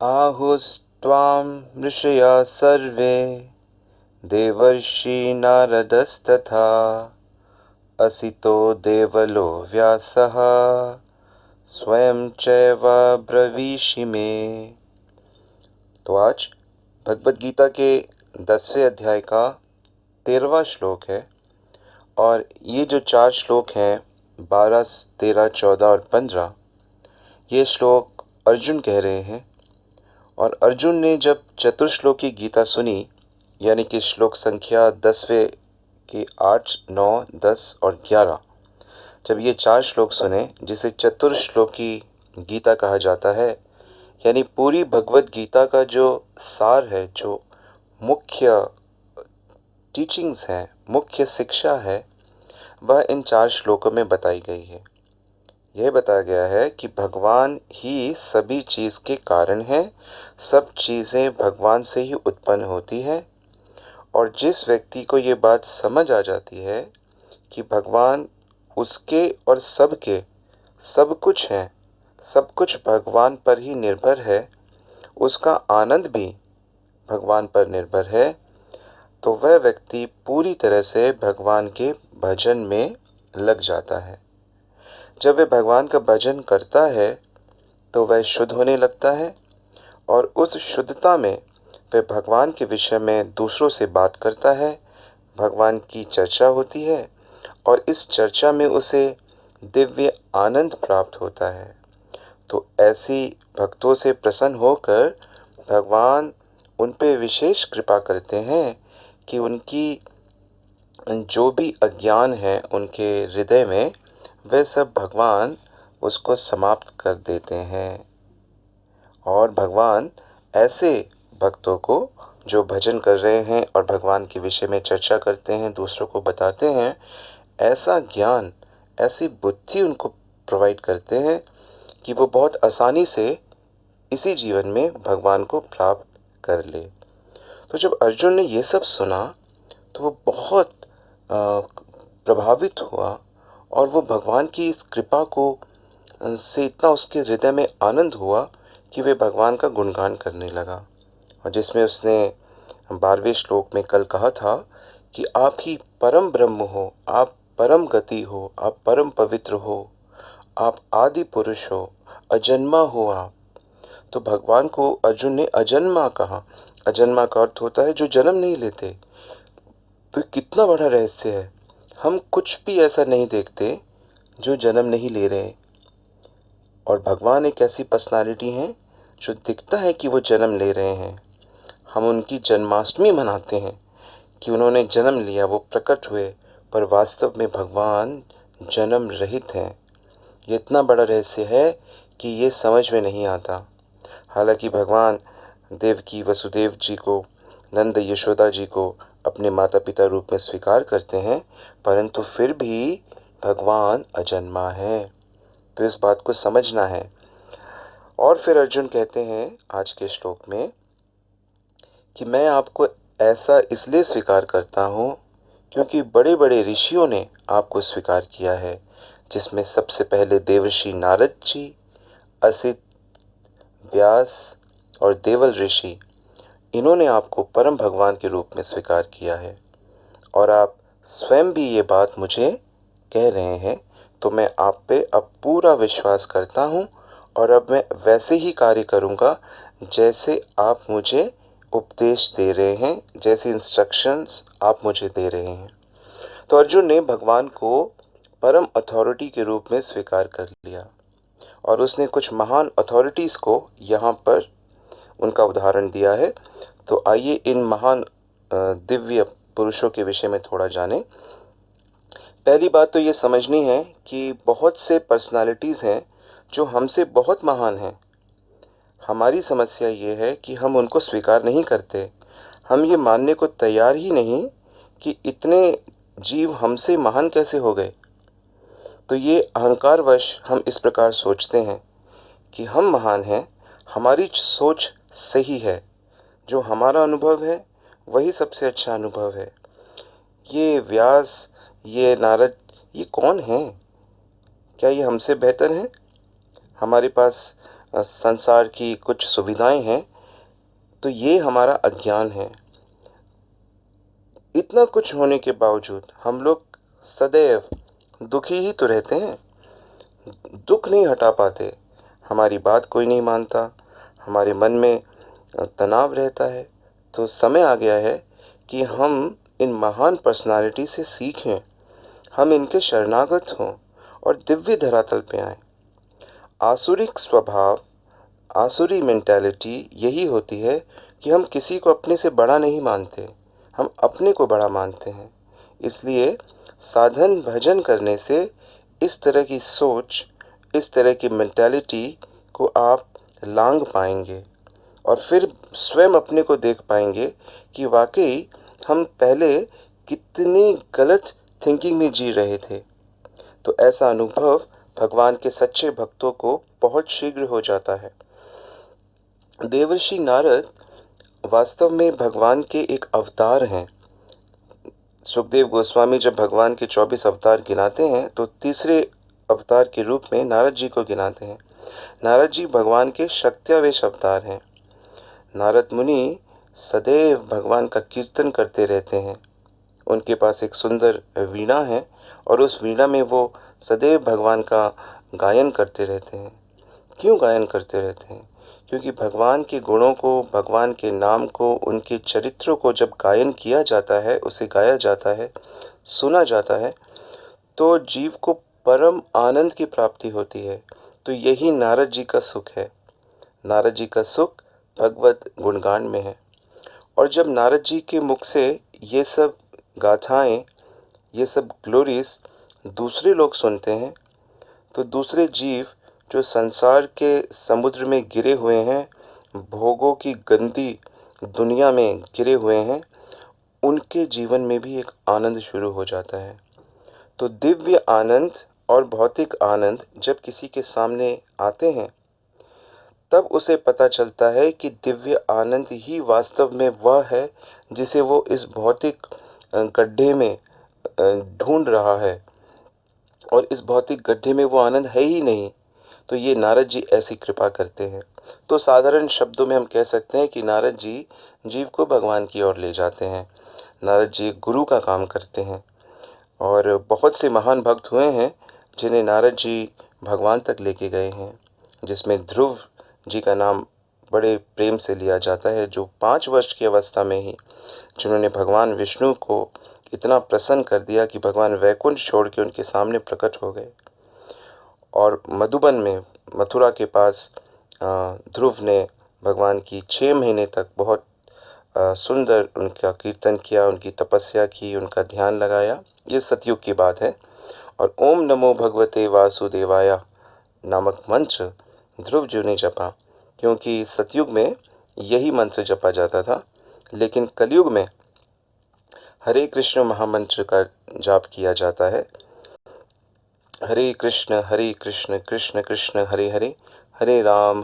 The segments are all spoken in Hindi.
आहुस्त्वां ऋषयः सर्वे देवर्षि नारदस्तथा असितो देवलो व्यासः स्वयं चैव ब्रवीषि मे। तो आज भगवद गीता के 10वें अध्याय का 13वां श्लोक है और ये जो 4 श्लोक हैं 12, 13, 14 और 15, ये श्लोक अर्जुन कह रहे हैं। और अर्जुन ने जब चतुर्श्लोकी गीता सुनी, यानी कि श्लोक संख्या 10वें के 8, 9, 10 और 11, जब ये 4 श्लोक सुने, जिसे चतुर्श्लोकी गीता कहा जाता है, यानी पूरी भगवद गीता का जो सार है, जो मुख्य टीचिंग्स हैं, मुख्य शिक्षा है, वह इन 4 श्लोकों में बताई गई है। यह बताया गया है कि भगवान ही सभी चीज़ के कारण हैं, सब चीज़ें भगवान से ही उत्पन्न होती हैं। और जिस व्यक्ति को ये बात समझ आ जाती है कि भगवान उसके और सबके सब कुछ हैं, सब कुछ भगवान पर ही निर्भर है, उसका आनंद भी भगवान पर निर्भर है, तो वह व्यक्ति पूरी तरह से भगवान के भजन में लग जाता है। जब वह भगवान का भजन करता है तो वह शुद्ध होने लगता है और उस शुद्धता में वह भगवान के विषय में दूसरों से बात करता है, भगवान की चर्चा होती है और इस चर्चा में उसे दिव्य आनंद प्राप्त होता है। तो ऐसी भक्तों से प्रसन्न होकर भगवान उन पे विशेष कृपा करते हैं कि उनकी जो भी अज्ञान है उनके हृदय में, वे सब भगवान उसको समाप्त कर देते हैं। और भगवान ऐसे भक्तों को जो भजन कर रहे हैं और भगवान के विषय में चर्चा करते हैं, दूसरों को बताते हैं, ऐसा ज्ञान, ऐसी बुद्धि उनको प्रोवाइड करते हैं कि वो बहुत आसानी से इसी जीवन में भगवान को प्राप्त कर ले। तो जब अर्जुन ने ये सब सुना तो वो बहुत प्रभावित हुआ और वो भगवान की इस कृपा को से इतना उसके हृदय में आनंद हुआ कि वे भगवान का गुणगान करने लगा। और जिसमें उसने 12वें श्लोक में कल कहा था कि आप ही परम ब्रह्म हो, आप परम गति हो, आप परम पवित्र हो, आप आदि पुरुष हो, अजन्मा हो आप। तो भगवान को अर्जुन ने अजन्मा कहा। अजन्मा का अर्थ होता है जो जन्म नहीं लेते। तो कितना बड़ा रहस्य है। हम कुछ भी ऐसा नहीं देखते जो जन्म नहीं ले रहे, और भगवान एक ऐसी पर्सनालिटी है जो दिखता है कि वो जन्म ले रहे हैं। हम उनकी जन्माष्टमी मनाते हैं कि उन्होंने जन्म लिया, वो प्रकट हुए, पर वास्तव में भगवान जन्म रहित हैं। ये इतना बड़ा रहस्य है कि ये समझ में नहीं आता। हालांकि भगवान देवकी वसुदेव जी को, नंद यशोदा जी को अपने माता पिता रूप में स्वीकार करते हैं, परंतु फिर भी भगवान अजन्मा है। तो इस बात को समझना है। और फिर अर्जुन कहते हैं आज के श्लोक में कि मैं आपको ऐसा इसलिए स्वीकार करता हूँ क्योंकि बड़े बड़े ऋषियों ने आपको स्वीकार किया है, जिसमें सबसे पहले देवर्षि नारद जी, असित, व्यास और देवल ऋषि, इन्होंने आपको परम भगवान के रूप में स्वीकार किया है। और आप स्वयं भी ये बात मुझे कह रहे हैं, तो मैं आप पे अब पूरा विश्वास करता हूँ और अब मैं वैसे ही कार्य करूँगा जैसे आप मुझे उपदेश दे रहे हैं, जैसे इंस्ट्रक्शंस आप मुझे दे रहे हैं। तो अर्जुन ने भगवान को परम अथॉरिटी के रूप में स्वीकार कर लिया और उसने कुछ महान अथॉरिटीज़ को यहाँ पर उनका उदाहरण दिया है। तो आइए इन महान दिव्य पुरुषों के विषय में थोड़ा जानें। पहली बात तो ये समझनी है कि बहुत से पर्सनालिटीज़ हैं जो हमसे बहुत महान हैं। हमारी समस्या ये है कि हम उनको स्वीकार नहीं करते। हम ये मानने को तैयार ही नहीं कि इतने जीव हमसे महान कैसे हो गए। तो ये अहंकारवश हम इस प्रकार सोचते हैं कि हम महान हैं, हमारी सोच सही है, जो हमारा अनुभव है वही सबसे अच्छा अनुभव है। ये व्यास, ये नारद, ये कौन हैं? क्या ये हमसे बेहतर हैं? हमारे पास संसार की कुछ सुविधाएं हैं, तो ये हमारा अज्ञान है। इतना कुछ होने के बावजूद हम लोग सदैव दुखी ही तो रहते हैं, दुख नहीं हटा पाते। हमारी बात कोई नहीं मानता, हमारे मन में तनाव रहता है। तो समय आ गया है कि हम इन महान पर्सनालिटी से सीखें, हम इनके शरणागत हों और दिव्य धरातल पे आएं। आसुरिक स्वभाव, आसुरी मेंटालिटी यही होती है कि हम किसी को अपने से बड़ा नहीं मानते, हम अपने को बड़ा मानते हैं। इसलिए साधन भजन करने से इस तरह की सोच, इस तरह की मेंटालिटी को आप लांघ पाएंगे और फिर स्वयं अपने को देख पाएंगे कि वाकई हम पहले कितनी गलत थिंकिंग में जी रहे थे। तो ऐसा अनुभव भगवान के सच्चे भक्तों को बहुत शीघ्र हो जाता है। देवर्षि नारद वास्तव में भगवान के एक अवतार हैं। सुखदेव गोस्वामी जब भगवान के 24 अवतार गिनाते हैं तो तीसरे अवतार के रूप में नारद जी को गिनाते हैं। नारद जी भगवान के शक्त्यावेश अवतार हैं। नारद मुनि सदैव भगवान का कीर्तन करते रहते हैं। उनके पास एक सुंदर वीणा है और उस वीणा में वो सदैव भगवान का गायन करते रहते हैं। क्यों गायन करते रहते हैं? क्योंकि भगवान के गुणों को, भगवान के नाम को, उनके चरित्रों को जब गायन किया जाता है, उसे गाया जाता है, सुना जाता है, तो जीव को परम आनंद की प्राप्ति होती है। तो यही नारद जी का सुख है। नारद जी का सुख भगवत गुणगान में है। और जब नारद जी के मुख से ये सब गाथाएं, ये सब ग्लोरीज दूसरे लोग सुनते हैं, तो दूसरे जीव जो संसार के समुद्र में गिरे हुए हैं, भोगों की गंदी दुनिया में गिरे हुए हैं, उनके जीवन में भी एक आनंद शुरू हो जाता है। तो दिव्य आनंद और भौतिक आनंद जब किसी के सामने आते हैं, तब उसे पता चलता है कि दिव्य आनंद ही वास्तव में वह है जिसे वो इस भौतिक गड्ढे में ढूंढ रहा है, और इस भौतिक गड्ढे में वो आनंद है ही नहीं। तो ये नारद जी ऐसी कृपा करते हैं। तो साधारण शब्दों में हम कह सकते हैं कि नारद जी जीव को भगवान की ओर ले जाते हैं। नारद जी गुरु का काम करते हैं। और बहुत से महान भक्त हुए हैं जिन्हें नारद जी भगवान तक लेके गए हैं, जिसमें ध्रुव जी का नाम बड़े प्रेम से लिया जाता है, जो 5 वर्ष की अवस्था में ही जिन्होंने भगवान विष्णु को इतना प्रसन्न कर दिया कि भगवान वैकुंठ छोड़ के उनके सामने प्रकट हो गए। और मधुबन में, मथुरा के पास ध्रुव ने भगवान की 6 महीने तक बहुत सुंदर उनका कीर्तन किया, उनकी तपस्या की, उनका ध्यान लगाया। ये सतयुग की बात है। और ओम नमो भगवते वासुदेवाय नामक मंत्र ध्रुव जी ने जपा, क्योंकि सतयुग में यही मंत्र जपा जाता था। लेकिन कलयुग में हरे कृष्ण महामंत्र का जाप किया जाता है। हरे कृष्ण कृष्ण कृष्ण हरे हरे, हरे राम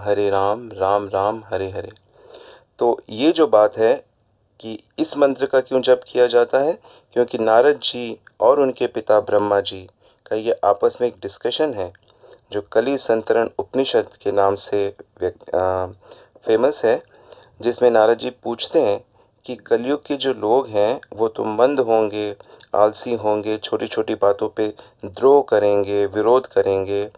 राम राम हरे हरे। तो ये जो बात है कि इस मंत्र का क्यों जप किया जाता है, क्योंकि नारद जी और उनके पिता ब्रह्मा जी का ये आपस में एक डिस्कशन है जो कली संतरण उपनिषद के नाम से फेमस है, जिसमें नारद जी पूछते हैं कि कलयुग के जो लोग हैं वो तो मंद होंगे, आलसी होंगे, छोटी छोटी बातों पे द्रोह करेंगे, विरोध करेंगे,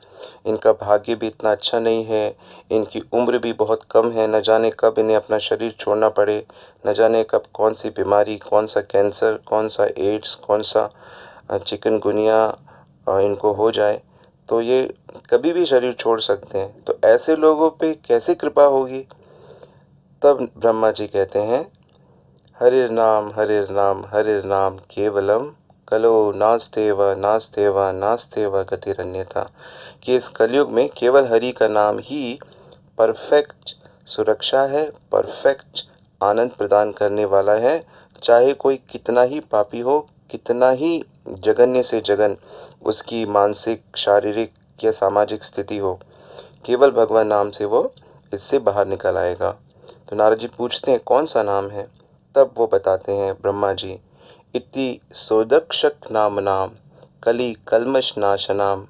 इनका भाग्य भी इतना अच्छा नहीं है, इनकी उम्र भी बहुत कम है, न जाने कब इन्हें अपना शरीर छोड़ना पड़े, न जाने कब कौन सी बीमारी, कौन सा कैंसर, कौन सा एड्स, कौन सा चिकनगुनिया इनको हो जाए, तो ये कभी भी शरीर छोड़ सकते हैं। तो ऐसे लोगों पे कैसे कृपा होगी? तब ब्रह्मा जी कहते हैं, हरिर नाम केवलम कलो नास्तेव नास्तेव नास्तेव गतिरन्यथा, कि इस कलयुग में केवल हरि का नाम ही परफेक्ट सुरक्षा है, परफेक्ट आनंद प्रदान करने वाला है। चाहे कोई कितना ही पापी हो, कितना ही जघन्य से जघन उसकी मानसिक, शारीरिक या सामाजिक स्थिति हो, केवल भगवान नाम से वो इससे बाहर निकल आएगा। तो नारद जी पूछते हैं कौन सा नाम है? तब वो बताते हैं ब्रह्मा जी, इति सोदक्षक नाम कली कल्मश नाशनाम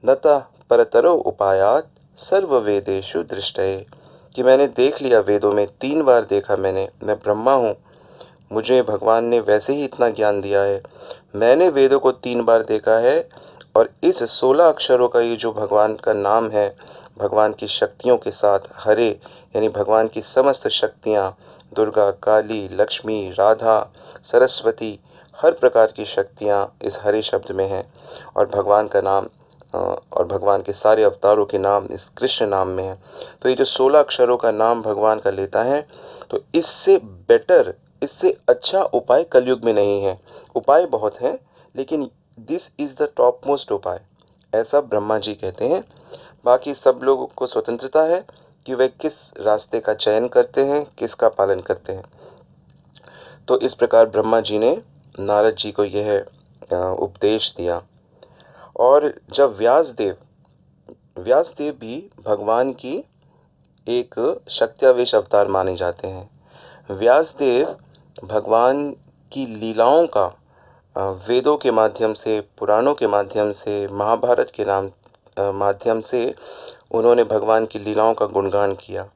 नता परतरो उपायात सर्ववेदेषु दृष्टये, कि मैंने देख लिया, वेदों में 3 बार देखा मैंने, मैं ब्रह्मा हूँ, मुझे भगवान ने वैसे ही इतना ज्ञान दिया है। मैंने वेदों को 3 बार देखा है और इस 16 अक्षरों का ये जो भगवान का नाम है, भगवान की शक्तियों के साथ हरे, यानी भगवान की समस्त शक्तियाँ, दुर्गा, काली, लक्ष्मी, राधा, सरस्वती, हर प्रकार की शक्तियाँ इस हरे शब्द में हैं। और भगवान का नाम और भगवान के सारे अवतारों के नाम इस कृष्ण नाम में है। तो ये जो 16 अक्षरों का नाम भगवान का लेता है, तो इससे बेटर, इससे अच्छा उपाय कलयुग में नहीं है। उपाय बहुत हैं, लेकिन this is the top most उपाय, ऐसा ब्रह्मा जी कहते हैं। बाकी सब लोगों को स्वतंत्रता है कि वे किस रास्ते का चयन करते हैं, किसका पालन करते हैं। तो इस प्रकार ब्रह्मा जी ने नारद जी को यह उपदेश दिया। और जब व्यास देव भी भगवान की एक शक्त्यावेश अवतार माने जाते हैं। व्यास देव भगवान की लीलाओं का वेदों के माध्यम से, पुराणों के माध्यम से, महाभारत के माध्यम से उन्होंने भगवान की लीलाओं का गुणगान किया।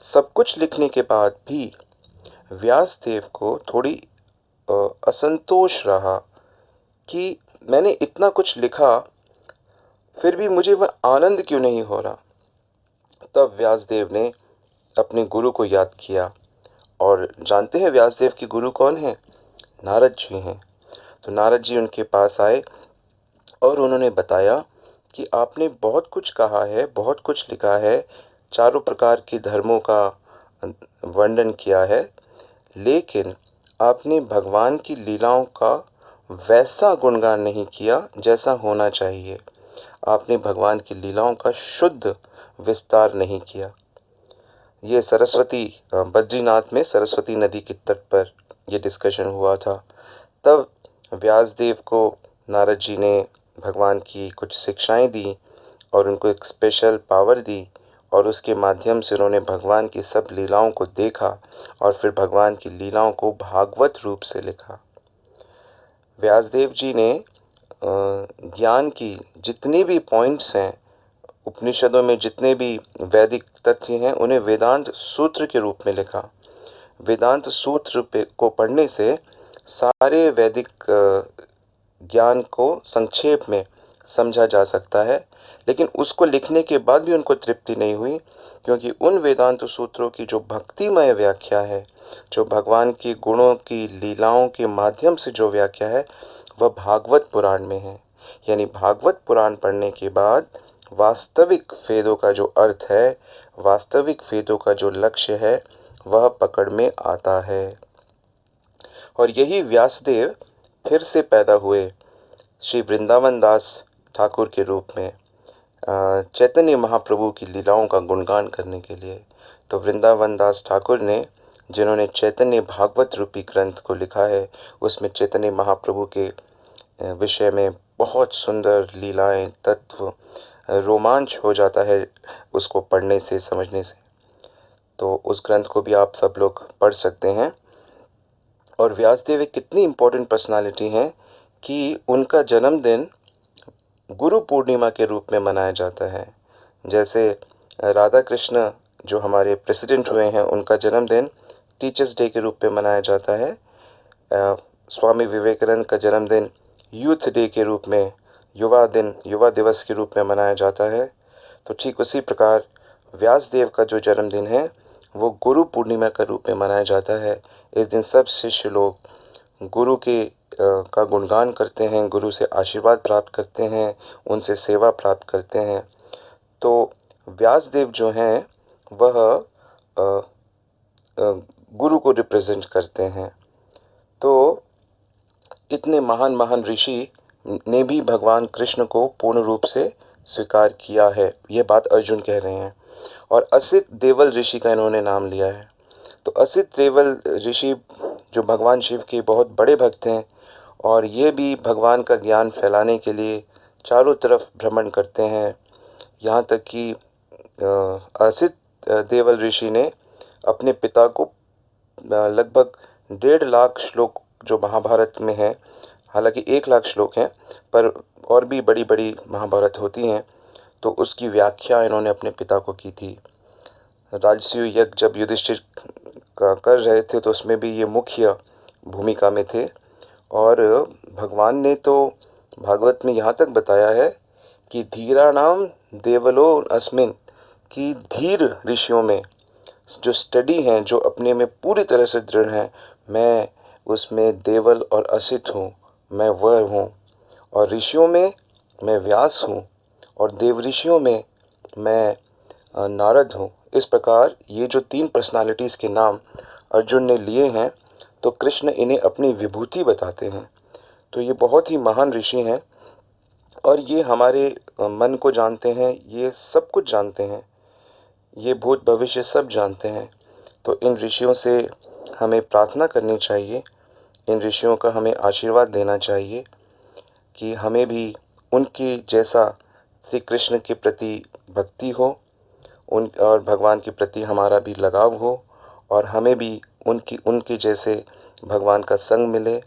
सब कुछ लिखने के बाद भी व्यास देव को थोड़ी असंतोष रहा कि मैंने इतना कुछ लिखा, फिर भी मुझे वह आनंद क्यों नहीं हो रहा। तब व्यासदेव ने अपने गुरु को याद किया। और जानते हैं व्यासदेव के गुरु कौन हैं? नारद जी हैं। तो नारद जी उनके पास आए और उन्होंने बताया कि आपने बहुत कुछ कहा है, बहुत कुछ लिखा है, चारों प्रकार के धर्मों का वर्णन किया है, लेकिन आपने भगवान की लीलाओं का वैसा गुणगान नहीं किया जैसा होना चाहिए। आपने भगवान की लीलाओं का शुद्ध विस्तार नहीं किया। ये सरस्वती, बद्रीनाथ में सरस्वती नदी के तट पर ये डिस्कशन हुआ था। तब व्यासदेव को नारद जी ने भगवान की कुछ शिक्षाएं दी और उनको एक स्पेशल पावर दी, और उसके माध्यम से उन्होंने भगवान की सब लीलाओं को देखा और फिर भगवान की लीलाओं को भागवत रूप से लिखा। व्यासदेव जी ने ज्ञान की जितनी भी पॉइंट्स हैं, उपनिषदों में जितने भी वैदिक तथ्य हैं, उन्हें वेदांत सूत्र के रूप में लिखा। वेदांत सूत्र को पढ़ने से सारे वैदिक ज्ञान को संक्षेप में समझा जा सकता है। लेकिन उसको लिखने के बाद भी उनको तृप्ति नहीं हुई, क्योंकि उन वेदांत सूत्रों की जो भक्तिमय व्याख्या है, जो भगवान की गुणों की लीलाओं के माध्यम से जो व्याख्या है, वह भागवत पुराण में है। यानी भागवत पुराण पढ़ने के बाद वास्तविक वेदों का जो अर्थ है, वास्तविक वेदों का जो लक्ष्य है, वह पकड़ में आता है। और यही व्यासदेव फिर से पैदा हुए श्री वृंदावन दास ठाकुर के रूप में, चैतन्य महाप्रभु की लीलाओं का गुणगान करने के लिए। तो वृंदावन दास ठाकुर ने, जिन्होंने चैतन्य भागवत रूपी ग्रंथ को लिखा है, उसमें चैतन्य महाप्रभु के विषय में बहुत सुंदर लीलाएं, तत्व, रोमांच हो जाता है उसको पढ़ने से, समझने से। तो उस ग्रंथ को भी आप सब लोग पढ़ सकते हैं। और व्यासदेव एक कितनी इम्पोर्टेंट पर्सनालिटी हैं कि उनका जन्मदिन गुरु पूर्णिमा के रूप में मनाया जाता है। जैसे राधा कृष्ण जो हमारे प्रेसिडेंट हुए हैं, उनका जन्मदिन टीचर्स डे के रूप में मनाया जाता है। स्वामी विवेकानंद का जन्मदिन यूथ डे के रूप में, युवा दिवस के रूप में मनाया जाता है। तो ठीक उसी प्रकार व्यासदेव का जो जन्मदिन है, वो गुरु पूर्णिमा का रूप में मनाया जाता है। इस दिन सब शिष्य लोग गुरु के का गुणगान करते हैं, गुरु से आशीर्वाद प्राप्त करते हैं, उनसे सेवा प्राप्त करते हैं। तो व्यासदेव जो हैं वह गुरु को रिप्रेजेंट करते हैं। तो इतने महान महान ऋषि ने भी भगवान कृष्ण को पूर्ण रूप से स्वीकार किया है, ये बात अर्जुन कह रहे हैं। और असित देवल ऋषि का इन्होंने नाम लिया है। तो असित देवल ऋषि जो भगवान शिव के बहुत बड़े भक्त हैं, और ये भी भगवान का ज्ञान फैलाने के लिए चारों तरफ भ्रमण करते हैं। यहाँ तक कि असित देवल ऋषि ने अपने पिता को लगभग 1.5 लाख श्लोक जो महाभारत में है, हालांकि 1 लाख श्लोक हैं, पर और भी बड़ी बड़ी महाभारत होती हैं, तो उसकी व्याख्या इन्होंने अपने पिता को की थी। राजसूय यज्ञ जब युधिष्ठिर कर रहे थे तो उसमें भी ये मुख्य भूमिका में थे। और भगवान ने तो भागवत में यहाँ तक बताया है कि धीराणाम देवलो अस्मिन, कि धीर ऋषियों में, जो स्टडी हैं, जो अपने में पूरी तरह से दृढ़ हैं, मैं उसमें देवल और असित हूँ, मैं वह हूँ। और ऋषियों में मैं व्यास हूँ और देव ऋषियों में मैं नारद हूँ। इस प्रकार ये जो 3 पर्सनालिटीज़ के नाम अर्जुन ने लिए हैं, तो कृष्ण इन्हें अपनी विभूति बताते हैं। तो ये बहुत ही महान ऋषि हैं और ये हमारे मन को जानते हैं, ये सब कुछ जानते हैं, ये भूत भविष्य सब जानते हैं। तो इन ऋषियों से हमें प्रार्थना करनी चाहिए, इन ऋषियों का हमें आशीर्वाद लेना चाहिए कि हमें भी उनके जैसा श्री कृष्ण के प्रति भक्ति हो, उन और भगवान के प्रति हमारा भी लगाव हो, और हमें भी उनके जैसे भगवान का संग मिले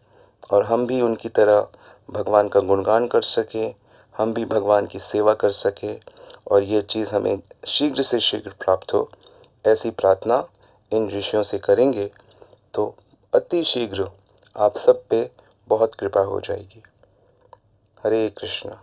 और हम भी उनकी तरह भगवान का गुणगान कर सकें, हम भी भगवान की सेवा कर सकें और ये चीज़ हमें शीघ्र से शीघ्र प्राप्त हो। ऐसी प्रार्थना इन ऋषियों से करेंगे तो अति शीघ्र आप सब पे बहुत कृपा हो जाएगी। हरे कृष्णा।